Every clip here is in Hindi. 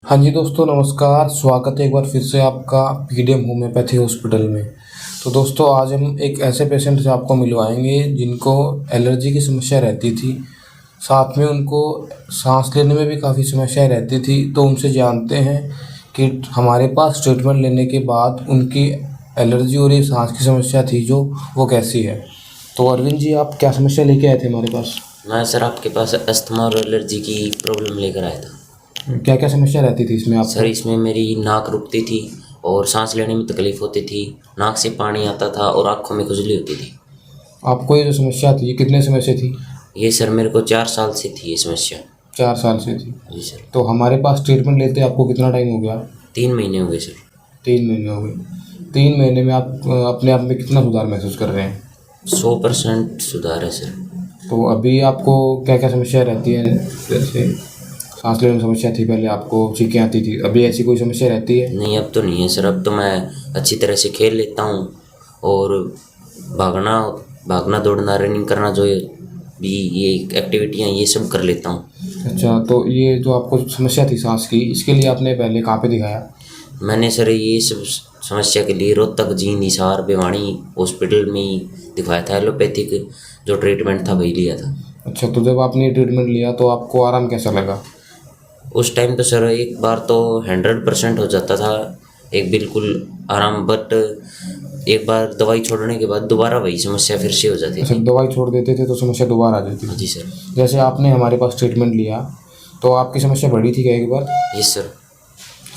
हाँ जी दोस्तों, नमस्कार। स्वागत है एक बार फिर से आपका पीडीएम होम्योपैथी हॉस्पिटल में। तो दोस्तों, आज हम एक ऐसे पेशेंट से आपको मिलवाएंगे जिनको एलर्जी की समस्या रहती थी, साथ में उनको सांस लेने में भी काफ़ी समस्याएं रहती थी। तो उनसे जानते हैं कि हमारे पास ट्रीटमेंट लेने के बाद उनकी एलर्जी और ये सांस की समस्या थी जो वो कैसी है। तो अरविंद जी, आप क्या समस्या लेके आए थे हमारे पास? मैं सर आपके पास अस्थमा और एलर्जी की प्रॉब्लम लेकर आया था। क्या क्या समस्या रहती थी इसमें सर आपको? इसमें मेरी नाक रुकती थी और सांस लेने में तकलीफ़ होती थी, नाक से पानी आता था और आँखों में खुजली होती थी। आपको ये जो समस्या थी, ये कितने समय से थी? ये सर मेरे को 4 साल से थी ये समस्या। 4 साल से थी। जी सर। तो हमारे पास ट्रीटमेंट लेते आपको कितना टाइम हो गया? 3 महीने हो गए सर। 3 महीने हो गए। 3 महीने में आप अपने आप में कितना सुधार महसूस कर रहे हैं? 100% सुधार है सर। तो अभी आपको क्या क्या समस्या रहती है? जैसे सांस लेने में समस्या थी, पहले आपको छींकें आती थी, अभी ऐसी कोई समस्या रहती है? नहीं, अब तो नहीं है सर। अब तो मैं अच्छी तरह से खेल लेता हूँ और भागना भागना दौड़ना रनिंग करना जो भी ये एक्टिविटियाँ ये सब कर लेता हूँ। अच्छा, तो ये जो आपको समस्या थी सांस की, इसके लिए आपने पहले कहाँ पे दिखाया? मैंने सर ये सब समस्या के लिए रोहतक जींद हिसार भिवानी हॉस्पिटल में ही दिखवाया था। एलोपैथिक जो ट्रीटमेंट था वही लिया था। अच्छा, तो जब आपने ट्रीटमेंट लिया तो आपको आराम कैसा लगा? उस टाइम तो सर एक बार तो 100% हो जाता था, एक बिल्कुल आराम। बट एक बार दवाई छोड़ने के बाद दोबारा वही समस्या फिर से हो जाती अच्छा, थी। दवाई छोड़ देते थे तो समस्या दोबारा आ जाती थी? जी सर। जैसे आपने हमारे पास ट्रीटमेंट लिया तो आपकी समस्या बढ़ी थी क्या एक बार? Yes sir.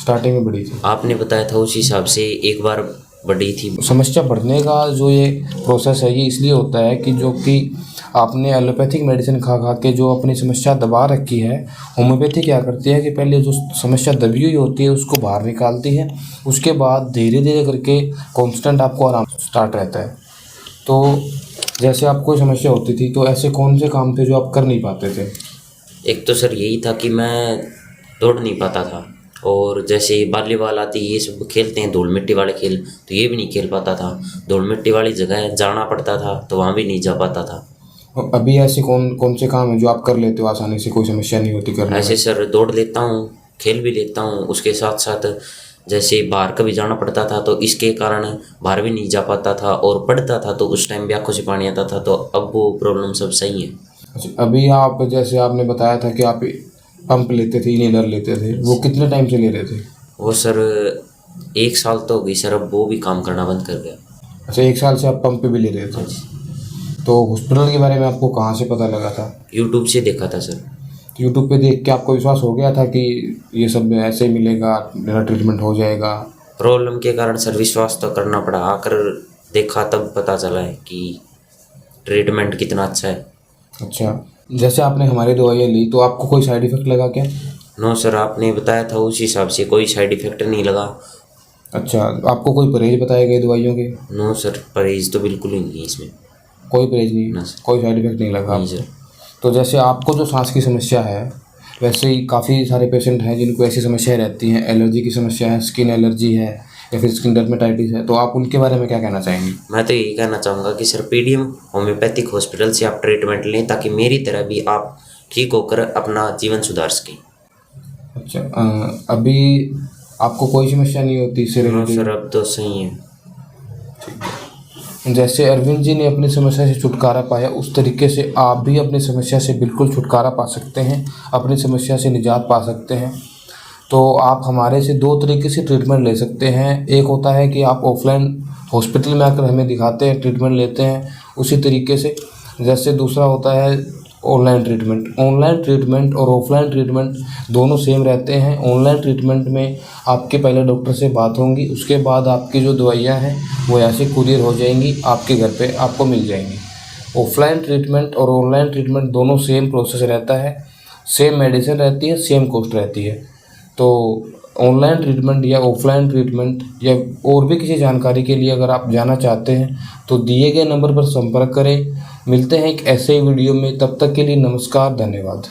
स्टार्टिंग में बढ़ी थी? आपने बताया था उस हिसाब से एक बार बढ़ी थी। समस्या बढ़ने का जो ये प्रोसेस है, ये इसलिए होता है कि जो कि आपने एलोपैथिक मेडिसिन खा खा के जो अपनी समस्या दबा रखी है, होम्योपैथी क्या करती है कि पहले जो समस्या दबी हुई होती है उसको बाहर निकालती है, उसके बाद धीरे धीरे करके कांस्टेंट आपको आराम स्टार्ट रहता है। तो जैसे आपको कोई समस्या होती थी तो ऐसे कौन से काम थे जो आप कर नहीं पाते थे? एक तो सर यही था कि मैं दौड़ नहीं पाता था, और जैसे वॉलीबॉल आती ये सब खेलते हैं धूल मिट्टी वाले खेल, तो ये भी नहीं खेल पाता था। धूल मिट्टी वाली जगह जाना पड़ता था तो वहाँ भी नहीं जा पाता था। और अभी ऐसे कौन कौन से काम है जो आप कर लेते हो आसानी से, कोई समस्या नहीं होती करने ऐसे में? सर दौड़ लेता हूँ, खेल भी लेता हूँ, उसके साथ साथ जैसे बाहर कभी जाना पड़ता था तो इसके कारण बाहर भी नहीं जा पाता था, और पढ़ता था तो उस टाइम भी आँखों से पानी आता था। तो अब वो प्रॉब्लम सब सही है। अच्छा, अभी आप जैसे आपने बताया था कि आप पंप लेते थे, इनहेलर लेते थे, वो कितने टाइम से ले रहे थे? वो सर 1 साल तो हो गई सर, अब वो भी काम करना बंद कर गया। अच्छा, 1 साल से आप पंप पे भी ले रहे थे। तो हॉस्पिटल के बारे में आपको कहाँ से पता लगा था? यूट्यूब से देखा था सर। तो यूट्यूब पे देख के आपको विश्वास हो गया था कि ये सब ऐसे ही मिलेगा, मेरा ट्रीटमेंट हो जाएगा? प्रॉब्लम के कारण सर विश्वास तो करना पड़ा, आकर देखा तब पता चला है कि ट्रीटमेंट कितना अच्छा है। अच्छा, जैसे आपने हमारी दवाइयाँ ली तो आपको कोई साइड इफ़ेक्ट लगा क्या? नो सर, आपने बताया था उस हिसाब से कोई साइड इफ़ेक्ट नहीं लगा। अच्छा, आपको कोई परहेज बताए गए दवाइयों के? नो सर, परहेज तो बिल्कुल ही नहीं है इसमें। कोई परहेज नहीं? ना सर। कोई साइड इफ़ेक्ट नहीं लगा नहीं आपको? सर। तो जैसे आपको जो सांस की समस्या है, वैसे ही काफ़ी सारे पेशेंट हैं जिनको ऐसी समस्याएं रहती हैं। एलर्जी की समस्या है, स्किन एलर्जी है, या फिर स्किन डर्मेटाइटिस है, तो आप उनके बारे में क्या कहना चाहेंगे? मैं तो यही कहना चाहूँगा कि सर पीडीएम होम्योपैथिक हॉस्पिटल से आप ट्रीटमेंट लें, ताकि मेरी तरह भी आप ठीक होकर अपना जीवन सुधार सकें। अच्छा, अभी आपको कोई समस्या नहीं होती इससे नो सर, रिलेटेड? अब तो सही है। जैसे अरविंद जी ने अपनी समस्या से छुटकारा पाया, उस तरीके से आप भी अपनी समस्या से बिल्कुल छुटकारा पा सकते हैं, अपनी समस्या से निजात पा सकते हैं। तो आप हमारे से 2 तरीके से ट्रीटमेंट ले सकते हैं। एक होता है कि आप ऑफलाइन हॉस्पिटल में आकर हमें दिखाते हैं, ट्रीटमेंट लेते हैं उसी तरीके से। जैसे दूसरा होता है ऑनलाइन ट्रीटमेंट। ऑनलाइन ट्रीटमेंट और ऑफलाइन ट्रीटमेंट दोनों सेम रहते हैं। ऑनलाइन ट्रीटमेंट में आपके पहले डॉक्टर से बात होंगी, उसके बाद आपकी जो दवाइयाँ हैं वो ऐसे कुरियर हो जाएंगी, आपके घर पे आपको मिल जाएंगी। ऑफलाइन ट्रीटमेंट और ऑनलाइन ट्रीटमेंट दोनों सेम प्रोसेस रहता है, सेम मेडिसिन रहती है, सेम कॉस्ट रहती है। तो ऑनलाइन ट्रीटमेंट या ऑफलाइन ट्रीटमेंट या और भी किसी जानकारी के लिए अगर आप जाना चाहते हैं तो दिए गए नंबर पर संपर्क करें। मिलते हैं एक ऐसे ही वीडियो में, तब तक के लिए नमस्कार, धन्यवाद।